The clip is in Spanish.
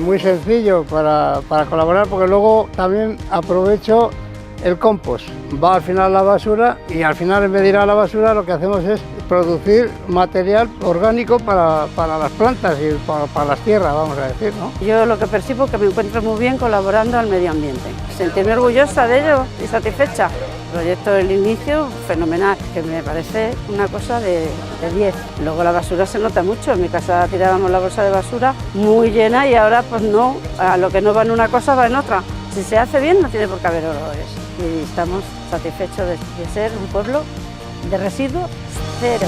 Muy sencillo para colaborar, porque luego también aprovecho el compost. Va al final a la basura y al final, en vez de ir a la basura, lo que hacemos es producir material orgánico para las plantas y para las tierras, vamos a decir, ¿no? Yo lo que percibo es que me encuentro muy bien colaborando al medio ambiente. Sentirme orgullosa de ello y satisfecha. El proyecto del inicio, fenomenal, que me parece una cosa de 10. Luego la basura se nota mucho. En mi casa tirábamos la bolsa de basura muy llena y ahora pues no, a lo que no va en una cosa va en otra. Si se hace bien no tiene por qué haber olores. Y estamos satisfechos de ser un pueblo de residuos cero.